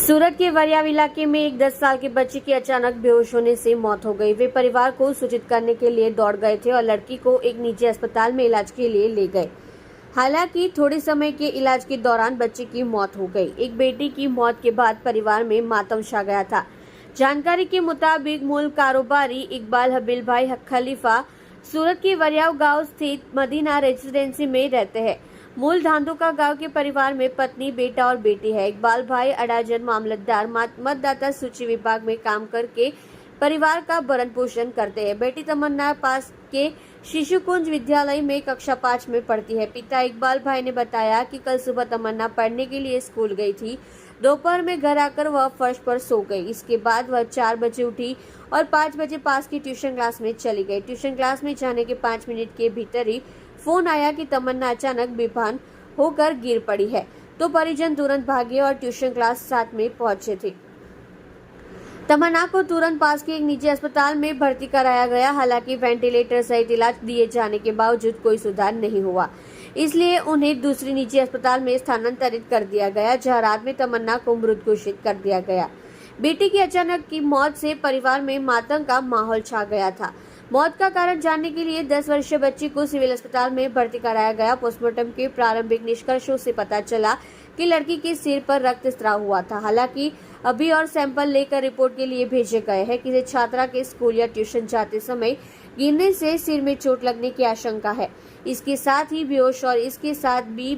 सूरत के वरियाव इलाके में एक 10 साल के बच्चे की अचानक बेहोश होने से मौत हो गई। वे परिवार को सूचित करने के लिए दौड़ गए थे और लड़की को एक निजी अस्पताल में इलाज के लिए ले गए। हालांकि थोड़े समय के इलाज के दौरान बच्चे की मौत हो गई। एक बेटी की मौत के बाद परिवार में मातम छा गया था। जानकारी के मुताबिक मूल कारोबारी इकबाल हबील भाई खलीफा सूरत के वरियाव गांव स्थित मदीना रेजिडेंसी में रहते हैं। मूल धांधुका गांव के परिवार में पत्नी, बेटा और बेटी है। इकबाल भाई अडाजन मामलतदार मतदाता सूची विभाग में काम करके परिवार का भरण पोषण करते हैं। बेटी तमन्ना पास के शिशुकुंज विद्यालय में कक्षा 5 में पढ़ती है। पिता इकबाल भाई ने बताया कि कल सुबह तमन्ना पढ़ने के लिए स्कूल गई थी। दोपहर में घर आकर वह फर्श पर सो गई। इसके बाद वह 4 बजे उठी और 5 बजे पास की ट्यूशन क्लास में चली गई। ट्यूशन क्लास में जाने के 5 मिनट के भीतर ही फोन आया कि तमन्ना अचानक बेभान होकर गिर पड़ी है, तो परिजन तुरंत भागे और ट्यूशन क्लास साथ में पहुंचे थे। तमन्ना को तुरंत पास के एक निजी अस्पताल में भर्ती कराया गया। हालांकि वेंटिलेटर सहित इलाज दिए जाने के बावजूद कोई सुधार नहीं हुआ, इसलिए उन्हें दूसरी निजी अस्पताल में स्थानांतरित कर दिया गया, जहां रात में तमन्ना को मृत घोषित कर दिया गया। बेटी की अचानक की मौत से परिवार में मातम का माहौल छा गया था। मौत का कारण जानने के लिए 10 वर्षीय बच्ची को सिविल अस्पताल में भर्ती कराया गया। पोस्टमार्टम के प्रारंभिक निष्कर्षों से पता चला कि लड़की के सिर पर रक्तस्राव हुआ था। हालांकि अभी और सैंपल लेकर रिपोर्ट के लिए भेजे गए हैं। किसी छात्रा के स्कूल या ट्यूशन जाते समय गिरने से सिर में चोट लगने की आशंका है। इसके साथ ही बेहोश और इसके साथ भी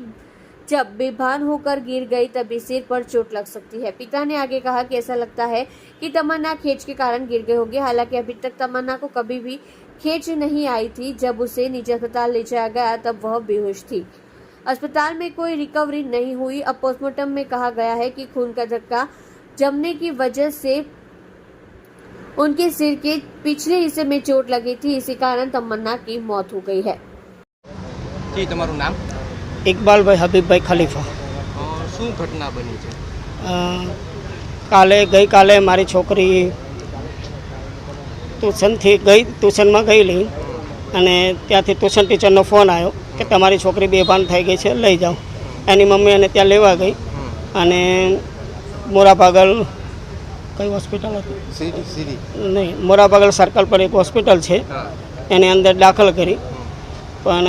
जब बेभान होकर गिर गई तभी सिर पर चोट लग सकती है। पिता ने आगे कहा कि ऐसा लगता है कि तमन्ना खींच के कारण गिर गई होगी। हालांकि अभी तक तमन्ना को कभी भी खींच नहीं आई थी। जब उसे निजी अस्पताल ले जाया गया तब वह बेहोश थी। अस्पताल में कोई रिकवरी नहीं हुई। अब पोस्टमार्टम में कहा गया है कि खून का धक्का जमने की वजह से उनके सिर के पिछले हिस्से में चोट लगी थी। इसी कारण तमन्ना की मौत हो गई है। जी, તમારું નામ? ઇકબાલભાઈ હબીબભાઈ ખલીફા। શું ઘટના બની છે? ગઈકાલે મારી છોકરી ટ્યુશનમાં ગયેલી અને ત્યાંથી ટ્યુશન ટીચરનો ફોન આવ્યો કે તમારી છોકરી બેભાન થઈ ગઈ છે, લઈ જાઓ। એની મમ્મી એને ત્યાં લેવા ગઈ અને મોરાભાગલ કઈ હોસ્પિટલ હતી? નહીં, મોરાભાગલ સર્કલ પર એક હોસ્પિટલ છે, એની અંદર દાખલ કરી। પણ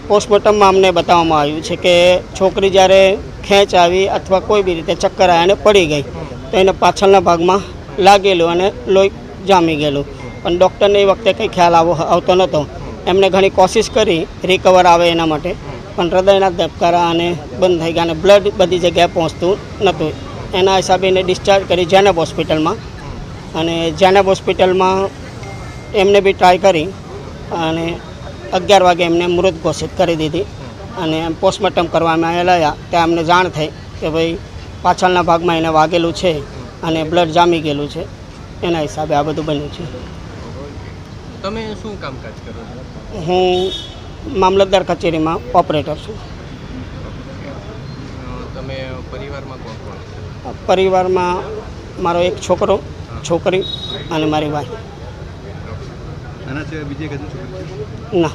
પોસ્ટમોર્ટમમાં અમને બતાવવામાં આવ્યું છે કે છોકરી જ્યારે ખેંચ આવી અથવા કોઈ બી રીતે ચક્કર આવ્યા અને પડી ગઈ તો એને પાછળના ભાગમાં લાગેલું અને લોહી જામી ગયેલું। પણ ડૉક્ટરને એ વખતે કંઈ ખ્યાલ આવતો નહોતો। એમણે ઘણી કોશિશ કરી રિકવર આવે એના માટે, પણ હૃદયના ધબકારા અને બંધ થઈ ગયા અને બ્લડ બધી જગ્યાએ પહોંચતું નહોતું। એના હિસાબે એને ડિસ્ચાર્જ કરી જેનેબ હોસ્પિટલમાં, અને જેનેબ હોસ્પિટલમાં એમને બી ટ્રાય કરી અને 11 વાગે એમને મૃત ઘોષિત કરી દીધી। અને પોસ્ટમોર્ટમ કરવામાં આવેલા ત્યાં અમને જાણ થઈ કે ભાઈ પાછળના ભાગમાં એને વાગેલું છે અને બ્લડ જામી ગયેલું છે। એના હિસાબે આ બધું બન્યું છે। તમે શું કામકાજ કરો છો? હું મામલતદાર કચેરીમાં ઓપરેટર છું। તમે પરિવારમાં કોણ કોણ? પરિવારમાં મારો એક છોકરો, છોકરી અને મારી વાઈફ। આના સિવાય બીજી કઈ છોકરી? ના।